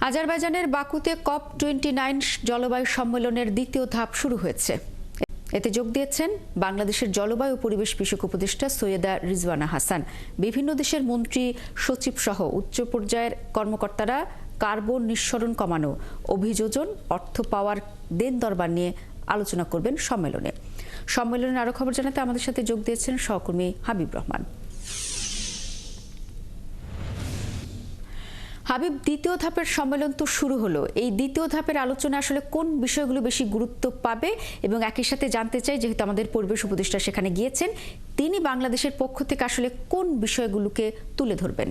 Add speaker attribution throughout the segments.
Speaker 1: আজারবাইজানের বাকুতে COP29 জলবায়ু সম্মেলনের দ্বিতীয় ধাপ শুরু হয়েছে। এতে যোগ দিয়েছেন বাংলাদেশের জলবায়ু পরিবেশ বিষয়ক উপদেষ্টা সৈয়দা রিজওয়ানা হাসান। বিভিন্ন দেশের মন্ত্রী সচিব সহ উচ্চ পর্যায়ের কর্মকর্তারা কার্বন নিঃসরণ কমানো, অভিযোজন, অর্থ পাওয়ার দেন দরবার নিয়ে আলোচনা করবেন সম্মেলনে। সম্মেলনের আরো খবর জানাতে আমাদের সাথে যোগ দিয়েছেন সহকর্মী হাবিব রহমান। হাবিব, দ্বিতীয় ধাপের সম্মেলন তো শুরু হলো। এই দ্বিতীয় ধাপের আলোচনা আসলে কোন বিষয়গুলো বেশি গুরুত্ব পাবে, এবং একই সাথে জানতে চাই, যেহেতু আমাদের পরিবেশ উপদেষ্টা সেখানে গিয়েছেন, তিনি বাংলাদেশের পক্ষ থেকে আসলে কোন বিষয়গুলোকে তুলে ধরবেন?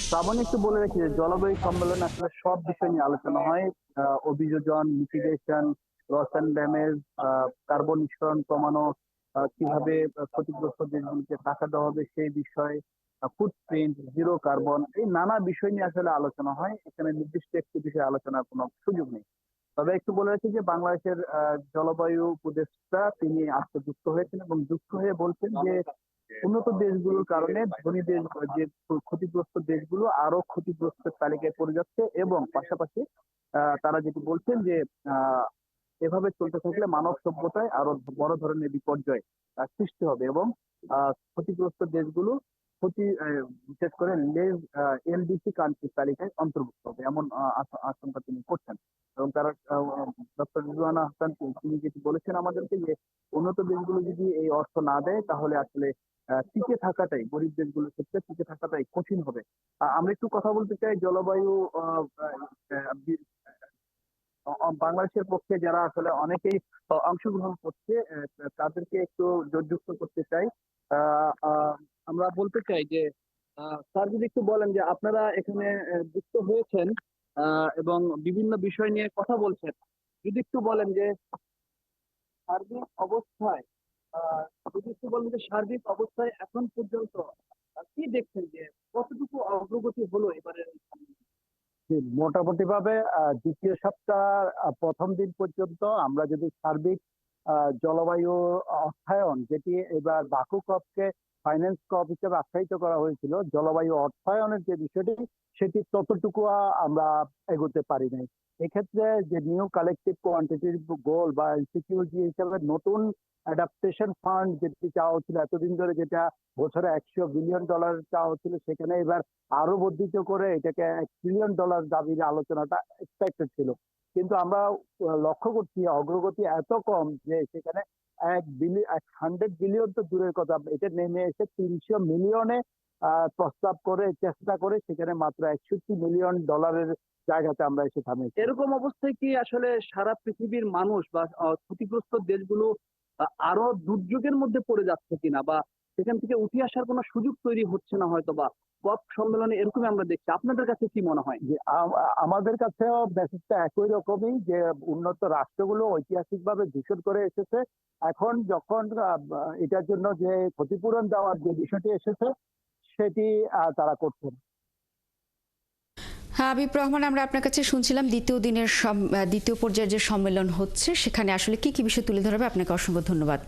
Speaker 2: শ্রাবণ একটু বলে রাখি যে জলবায়ু সম্মেলন আসলে সব বিষয় নিয়ে আলোচনা হয়। অভিযোজন, mitigation, loss and damage, carbon নিঃসরণ কমানো, কিভাবে ক্ষতিগ্রস্ত দেশগুলিকে টাকা দেওয়া হবে সেই বিষয়, ফুটপ্রিন্ট, জিরো কার্বন, এই নানা বিষয় নিয়ে আসলে আলোচনা হয়। এখানে নির্দিষ্ট একটি বিষয়ে আলোচনার কোনো সুযোগ নেই। তবে একটু বলে রাখি যে বাংলাদেশের জলবায়ু উপদেষ্টা তিনি আজকে যুক্ত হয়েছেন এবং যুক্ত হয়ে বলছেন যে উন্নত দেশগুলোর কারণে ধনী দেশ যে ক্ষতিগ্রস্ত দেশগুলো আরো ক্ষতিগ্রস্তের তালিকায় পড়ে যাচ্ছে, এবং পাশাপাশি তারা যেটি বলছেন যে আহ, এভাবে চলতে থাকলে মানব সভ্যতায় আরো বড় ধরনের বিপর্যয় সৃষ্টি হবে, এবং ক্ষতিগ্রস্ত দেশগুলো বিশেষ করে এলডিসি কান্ট্রির তালিকায় অন্তর্ভুক্ত হবে এমন আশঙ্কা তিনি করছেন। এবং তারা ডক্টর রিজওয়ানা হাসান তিনি যেটি বলেছেন আমাদেরকে যে উন্নত দেশগুলো যদি এই অর্থ না দেয় তাহলে আসলে টিকে থাকাটাই, গরিব দেশগুলোর ক্ষেত্রে টিকে থাকাটাই কঠিন হবে। আমরা একটু কথা বলতে চাই জলবায়ু বাংলাদেশের পক্ষে যারা আসলে অনেকেই অংশগ্রহণ করছে তাদেরকে একটু যুক্ত করতে চাই। আমরা বলতে চাই যে স্যার যদি একটু বলেন যে আপনারা এখানে যুক্ত হয়েছেন এবং বিভিন্ন বিষয় নিয়ে কথা বলছেন, যদি একটু বলেন যে সার্বিক অবস্থায় যদি একটু বলেন যে সার্বিক অবস্থায় এখন পর্যন্ত কি দেখছেন যে কতটুকু অগ্রগতি হলো এবারের? মোটামুটি ভাবে দ্বিতীয় সপ্তাহ প্রথম দিন পর্যন্ত আমরা যদি সার্বিক জলবায়ু অর্থায়ন, যেটি এবার বাকু কপকে ফাইন্যান্স কপ হিসেবে আখ্যায়িত করা হয়েছিল, জলবায়ু অর্থায়নের যে বিষয়টি সেটি ততটুকু আমরা এগোতে পারি নাই। এক্ষেত্রে যে নিউ কালেকটিভ কোয়ান্টিটিভ গোল বা এনসিকিউজি হিসেবে নতুন অ্যাডাপ্টেশন ফান্ড যেটি চাওয়া হচ্ছিল এতদিন ধরে, যেটা বছরে $100 বিলিয়ন চাওয়া হচ্ছিল, সেখানে এবার আরো বর্ধিত করে এটাকে $1 ট্রিলিয়ন দাবির আলোচনাটা এক্সপেক্টেড ছিল। কিন্তু আমরা লক্ষ্য করছি অগ্রগতি এত কম যে সেখানে 100 বিলিয়ন তো দূরের কথা, এটা নেমে এসে 300 মিলিয়নে প্রস্তাব করে চেষ্টা করে সেখানে মাত্র $61 মিলিয়ন জায়গাতে আমরা এসে থামেছি। এরকম অবস্থায় কি আসলে সারা পৃথিবীর মানুষ বা ক্ষতিগ্রস্ত দেশগুলো আরো দুর্যোগের মধ্যে পড়ে যাচ্ছে কিনা, বা সেখান থেকে উঠে আসার কোনো সুযোগ তৈরি হচ্ছে না হয়তো, বা কপ সম্মেলনে এরকমই আমরা দেখছি? আপনাদের কাছে কি মনে হয়? যে আমাদের কাছেও মেসেজটা একই রকমই, যে উন্নত রাষ্ট্রগুলো ঐতিহাসিকভাবে দূষণ করে এসেছে। এখন যখন এটার জন্য যে ক্ষতিপূরণ দেওয়ার যে বিষয়টি এসেছে সেটি তারা করছেন।
Speaker 1: হাবিব রহমান, আমরা আপনার কাছে শুনছিলাম দ্বিতীয় পর্যায়ের যে সম্মেলন হচ্ছে সেখানে আসলে কি কি বিষয় তুলে ধরবে। আপনাকে অসংখ্য ধন্যবাদ।